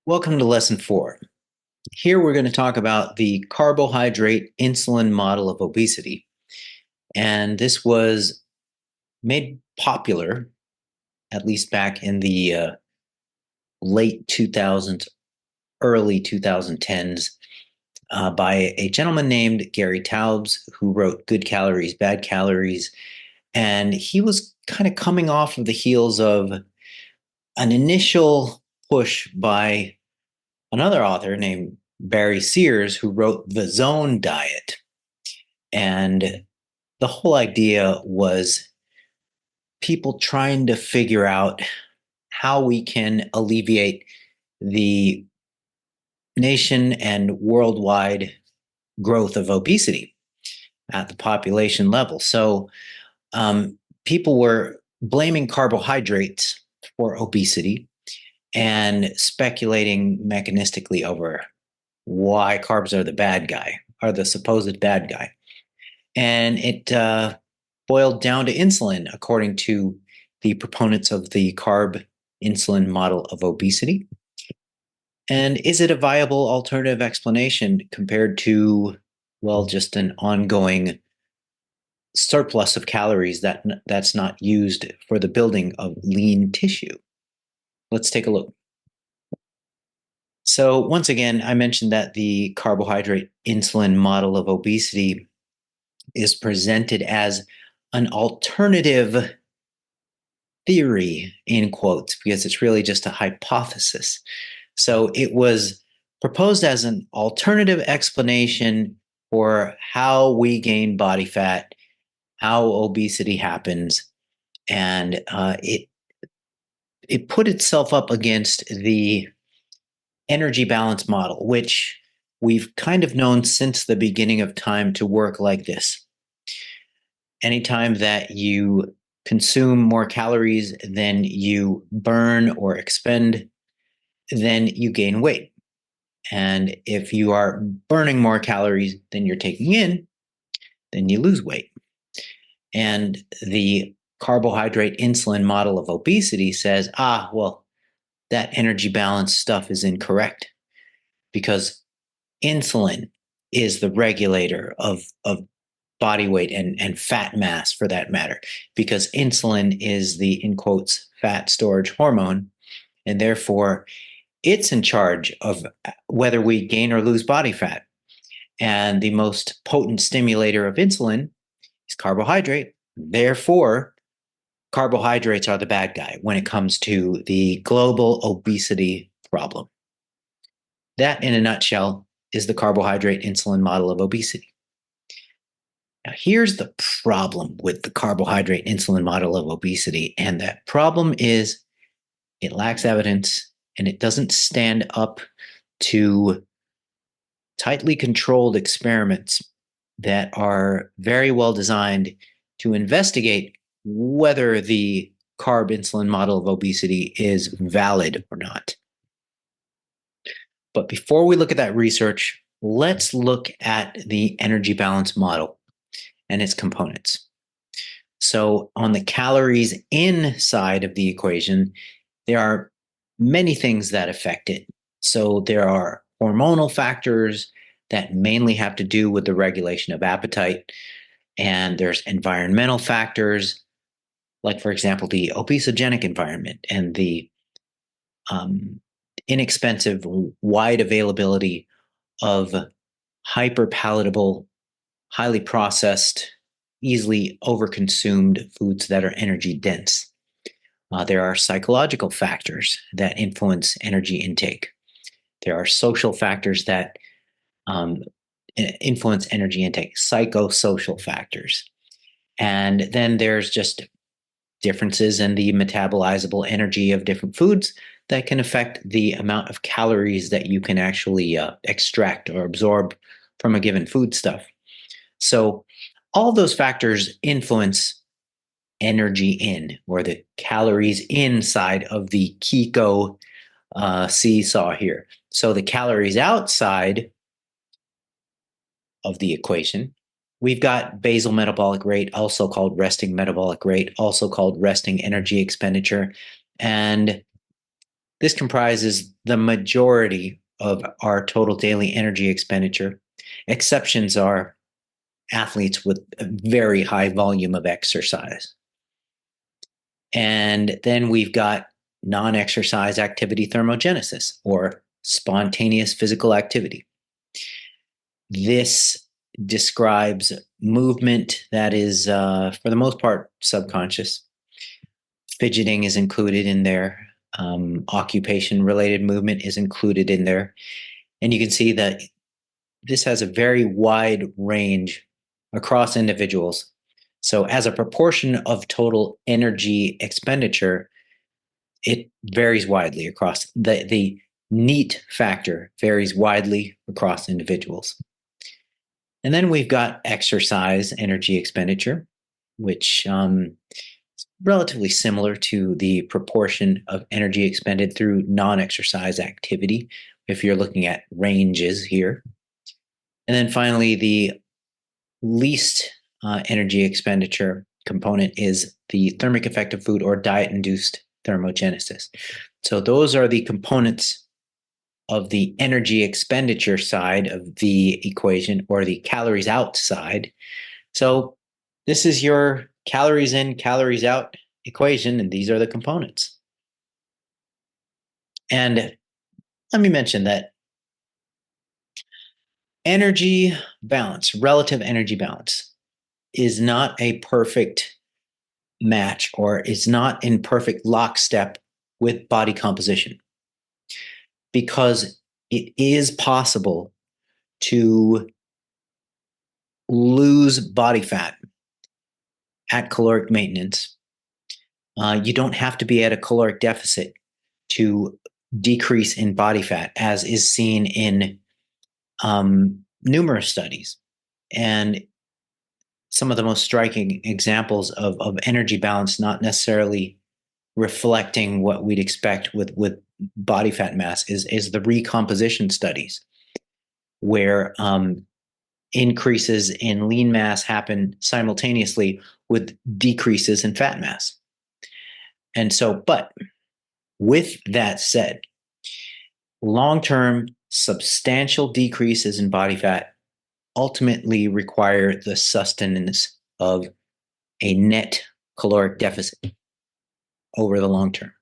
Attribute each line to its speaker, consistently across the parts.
Speaker 1: Welcome to lesson 4. Here we're going to talk about the carbohydrate insulin model of obesity. And this was made popular, at least back in the late 2000s, early 2010s, by a gentleman named Gary Taubes, who wrote Good Calories, Bad Calories. And he was kind of coming off of the heels of an initial push by another author named Barry Sears, who wrote The Zone Diet. And the whole idea was people trying to figure out how we can alleviate the nation and worldwide growth of obesity at the population level. So people were blaming carbohydrates for obesity and speculating mechanistically over why carbs are the bad guy, are the supposed bad guy. And it boiled down to insulin, according to the proponents of the carb insulin model of obesity. And is it a viable alternative explanation compared to, well, just an ongoing surplus of calories that's not used for the building of lean tissue? Let's take a look. So once again, I mentioned that the carbohydrate insulin model of obesity is presented as an alternative theory, in quotes, because it's really just a hypothesis. So it was proposed as an alternative explanation for how we gain body fat, how obesity happens, and it put itself up against the energy balance model, which we've kind of known since the beginning of time to work like this. Anytime that you consume more calories than you burn or expend, then you gain weight. And if you are burning more calories than you're taking in, then you lose weight. And the carbohydrate insulin model of obesity says, well, that energy balance stuff is incorrect because insulin is the regulator of body weight and fat mass, for that matter, because insulin is the, in quotes, fat storage hormone. And therefore, it's in charge of whether we gain or lose body fat. And the most potent stimulator of insulin is carbohydrate. Therefore, carbohydrates are the bad guy when it comes to the global obesity problem. That, in a nutshell, is the carbohydrate insulin model of obesity. Now, here's the problem with the carbohydrate insulin model of obesity, and that problem is it lacks evidence and it doesn't stand up to tightly controlled experiments that are very well designed to investigate whether the carb insulin model of obesity is valid or not. But before we look at that research, let's look at the energy balance model and its components. So on the calories in side of the equation, there are many things that affect it. So there are hormonal factors that mainly have to do with the regulation of appetite. And there's environmental factors, like, for example, the obesogenic environment and the inexpensive, wide availability of hyper palatable, highly processed, easily overconsumed foods that are energy dense. There are psychological factors that influence energy intake. There are social factors that influence energy intake, psychosocial factors. And then there's just differences in the metabolizable energy of different foods that can affect the amount of calories that you can actually extract or absorb from a given foodstuff. So all those factors influence energy in, or the calories inside of the Kiko seesaw here. So the calories outside of the equation, we've got basal metabolic rate, also called resting metabolic rate, also called resting energy expenditure. And This comprises the majority of our total daily energy expenditure. Exceptions are athletes with a very high volume of exercise. And then we've got non-exercise activity thermogenesis, or spontaneous physical activity. This describes movement that is, for the most part, subconscious. Fidgeting is included in there. Occupation-related movement is included in there. And you can see that this has a very wide range across individuals. So as a proportion of total energy expenditure, it varies widely across the NEAT factor varies widely across individuals. And then we've got exercise energy expenditure, which is relatively similar to the proportion of energy expended through non-exercise activity, if you're looking at ranges here. And then finally, the least energy expenditure component is the thermic effect of food, or diet-induced thermogenesis. So those are the components of the energy expenditure side of the equation, or the calories out side. So this is your calories in, calories out equation, and these are the components. And let me mention that energy balance, relative energy balance, is not a perfect match, or is not in perfect lockstep with body composition, because it is possible to lose body fat at caloric maintenance. You don't have to be at a caloric deficit to decrease in body fat, as is seen in numerous studies. And some of the most striking examples of energy balance not necessarily reflecting what we'd expect with body fat mass is the recomposition studies, where increases in lean mass happen simultaneously with decreases in fat mass. And so, but with that said, long-term substantial decreases in body fat ultimately require the sustenance of a net caloric deficit over the long term.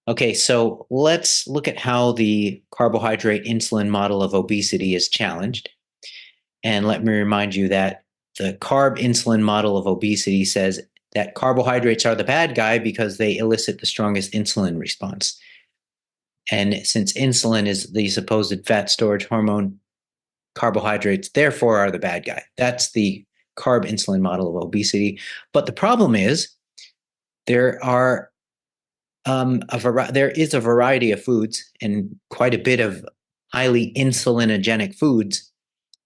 Speaker 1: Okay, so let's look at how the carbohydrate insulin model of obesity is challenged. And let me remind you that the carb insulin model of obesity says that carbohydrates are the bad guy because they elicit the strongest insulin response. And since insulin is the supposed fat storage hormone, carbohydrates therefore are the bad guy. That's the carb insulin model of obesity. But the problem is there are there is a variety of foods, and quite a bit of highly insulinogenic foods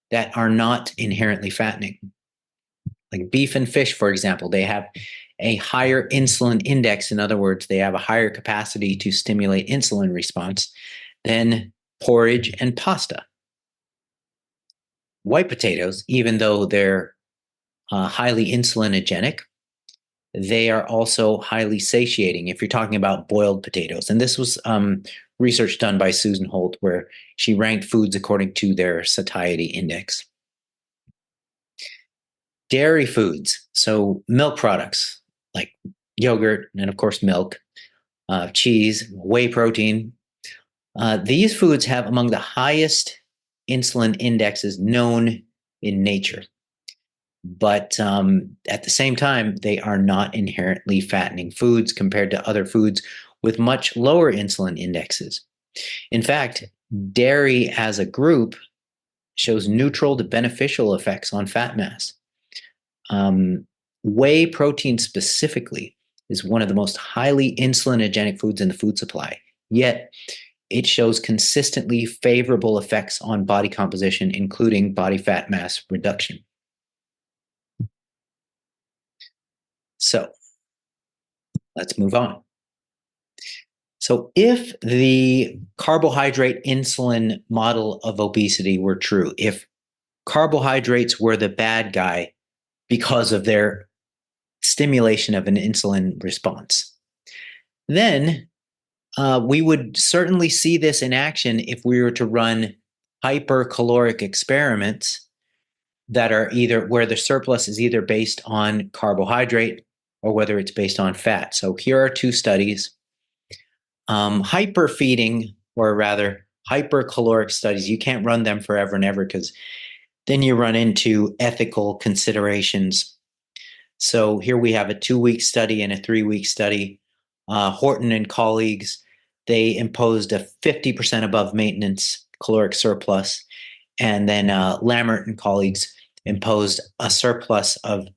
Speaker 1: that are not inherently fattening. Like beef and fish, for example, they have a higher insulin index. In other words, they have a higher capacity to stimulate insulin response than porridge and pasta. White potatoes, even though they're highly insulinogenic, they are also highly satiating if you're talking about boiled potatoes. And this was research done by Susan Holt, where she ranked foods according to their satiety index. Dairy foods, so milk products like yogurt and, of course, milk, cheese, whey protein. These foods have among the highest insulin indexes known in nature. But at the same time, they are not inherently fattening foods compared to other foods with much lower insulin indexes. In fact, dairy as a group shows neutral to beneficial effects on fat mass. Whey protein specifically is one of the most highly insulinogenic foods in the food supply, yet it shows consistently favorable effects on body composition, including body fat mass reduction. So let's move on. So if the carbohydrate insulin model of obesity were true, if carbohydrates were the bad guy because of their stimulation of an insulin response, then we would certainly see this in action if we were to run hypercaloric experiments that are either where the surplus is either based on carbohydrate or whether it's based on fat. So here are two studies. Hyperfeeding, or rather hypercaloric studies, you can't run them forever and ever because then you run into ethical considerations. So here we have a 2-week study and a 3-week study. Horton and colleagues, they imposed a 50% above maintenance caloric surplus. And then Lammert and colleagues imposed a surplus of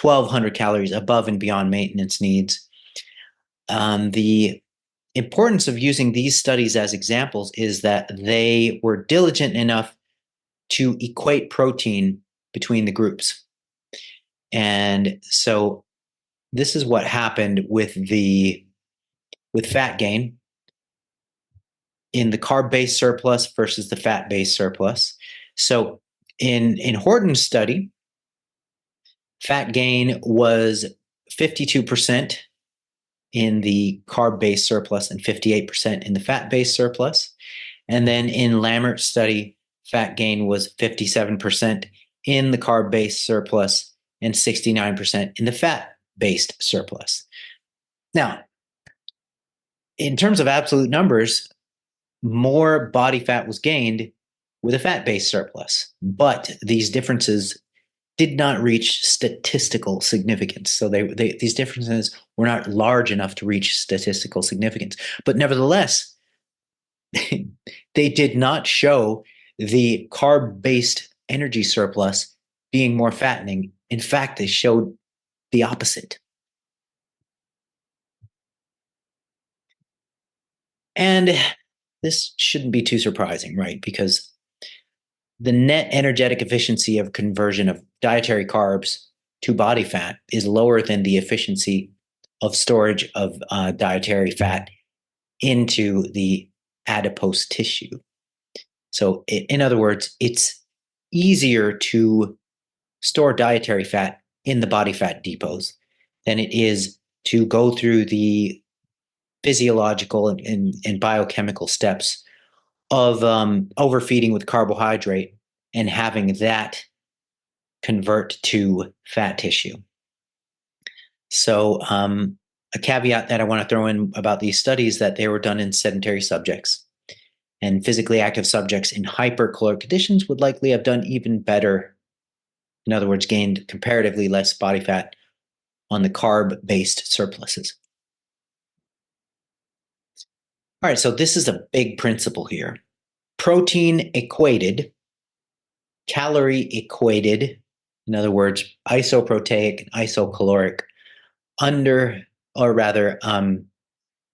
Speaker 1: 1,200 calories above and beyond maintenance needs. The importance of using these studies as examples is that they were diligent enough to equate protein between the groups. And so this is what happened with fat gain in the carb-based surplus versus the fat-based surplus. So in Horton's study, fat gain was 52% in the carb-based surplus and 58% in the fat-based surplus. And then in Lammert's study, fat gain was 57% in the carb-based surplus and 69% in the fat-based surplus. Now, in terms of absolute numbers, more body fat was gained with a fat-based surplus, but these differences did not reach statistical significance. So these differences were not large enough to reach statistical significance. But nevertheless, they did not show the carb-based energy surplus being more fattening. In fact, they showed the opposite. And this shouldn't be too surprising, right? Because the net energetic efficiency of conversion of dietary carbs to body fat is lower than the efficiency of storage of dietary fat into the adipose tissue. So in other words, it's easier to store dietary fat in the body fat depots than it is to go through the physiological and biochemical steps of overfeeding with carbohydrate and having that convert to fat tissue. So a caveat that I want to throw in about these studies that they were done in sedentary subjects, and physically active subjects in hypercaloric conditions would likely have done even better. In other words, gained comparatively less body fat on the carb-based surpluses. All right, so this is a big principle here. Protein equated, calorie equated, in other words, isoproteic and isocaloric,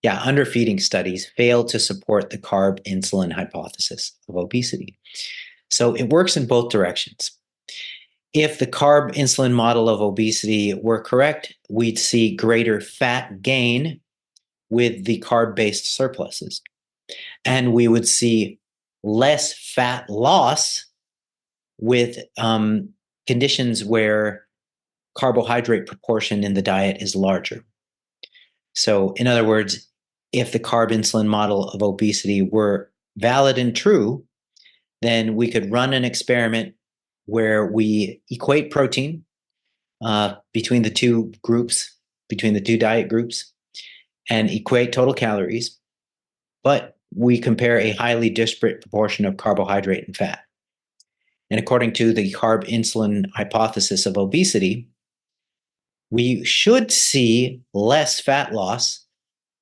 Speaker 1: underfeeding studies fail to support the carb insulin hypothesis of obesity. So it works in both directions. If the carb insulin model of obesity were correct, we'd see greater fat gain with the carb-based surpluses. And we would see less fat loss with conditions where carbohydrate proportion in the diet is larger. So in other words, if the carb insulin model of obesity were valid and true, then we could run an experiment where we equate protein between the two groups, between the two diet groups, and equate total calories, but we compare a highly disparate proportion of carbohydrate and fat. And according to the carb insulin hypothesis of obesity, we should see less fat loss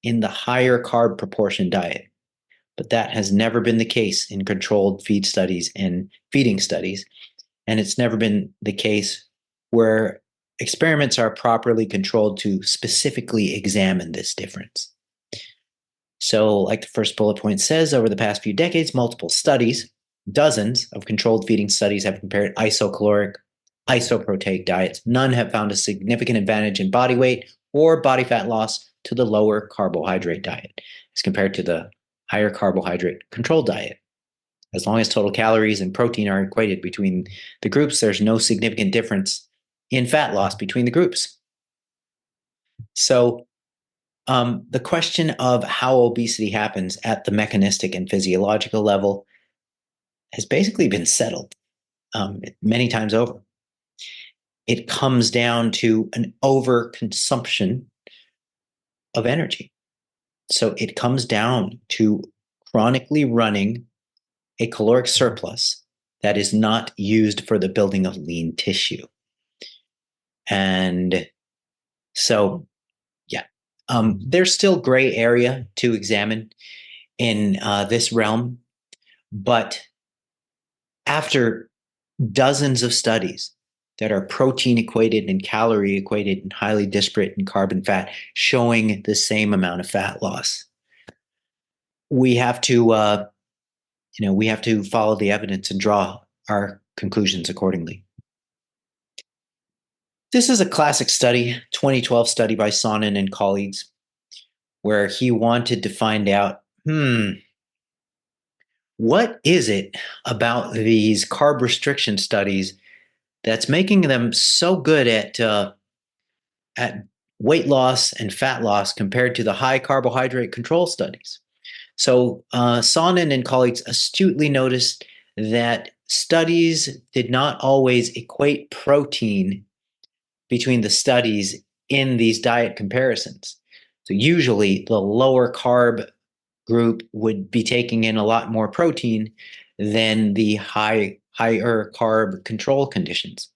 Speaker 1: in the higher carb proportion diet. But that has never been the case in controlled feed studies and feeding studies. And it's never been the case where experiments are properly controlled to specifically examine this difference. So, like the first bullet point says, over the past few decades, multiple studies, dozens of controlled feeding studies have compared isocaloric, isoproteic diets. None have found a significant advantage in body weight or body fat loss to the lower carbohydrate diet as compared to the higher carbohydrate controlled diet. As long as total calories and protein are equated between the groups, there's no significant difference in fat loss between the groups. So The question of how obesity happens at the mechanistic and physiological level has basically been settled many times over. It comes down to an overconsumption of energy. So it comes down to chronically running a caloric surplus that is not used for the building of lean tissue. And so, yeah, there's still gray area to examine in this realm, but after dozens of studies that are protein equated and calorie equated and highly disparate in carbon fat showing the same amount of fat loss, we have to we have to follow the evidence and draw our conclusions accordingly. This is a classic study, 2012 study by Sonnen and colleagues, where he wanted to find out, what is it about these carb restriction studies that's making them so good at weight loss and fat loss compared to the high carbohydrate control studies? So Sonnen and colleagues astutely noticed that studies did not always equate protein between the studies in these diet comparisons. So usually the lower carb group would be taking in a lot more protein than the higher carb control conditions.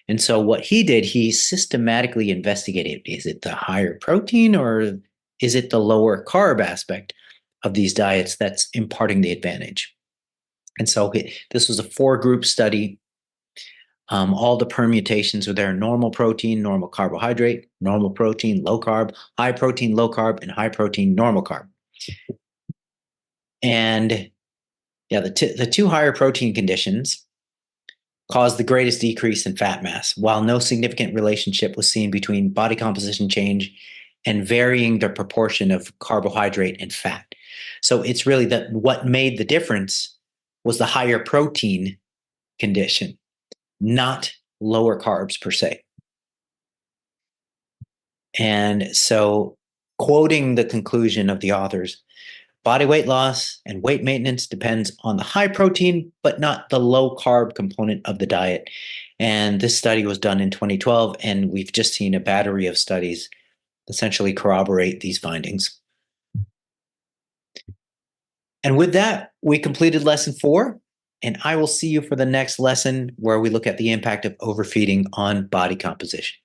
Speaker 1: And so what he did, he systematically investigated, is it the higher protein or is it the lower carb aspect of these diets that's imparting the advantage? And so this was a 4-group study. All the permutations are there: normal protein, normal carbohydrate, normal protein, low carb, high protein, low carb, and high protein, normal carb. And yeah, the two higher protein conditions caused the greatest decrease in fat mass, while no significant relationship was seen between body composition change and varying the proportion of carbohydrate and fat. So it's really that what made the difference was the higher protein condition, not lower carbs per se. And so, quoting the conclusion of the authors, body weight loss and weight maintenance depends on the high protein, but not the low carb component of the diet. And this study was done in 2012, and we've just seen a battery of studies essentially corroborate these findings. And with that, we completed lesson 4, and I will see you for the next lesson where we look at the impact of overfeeding on body composition.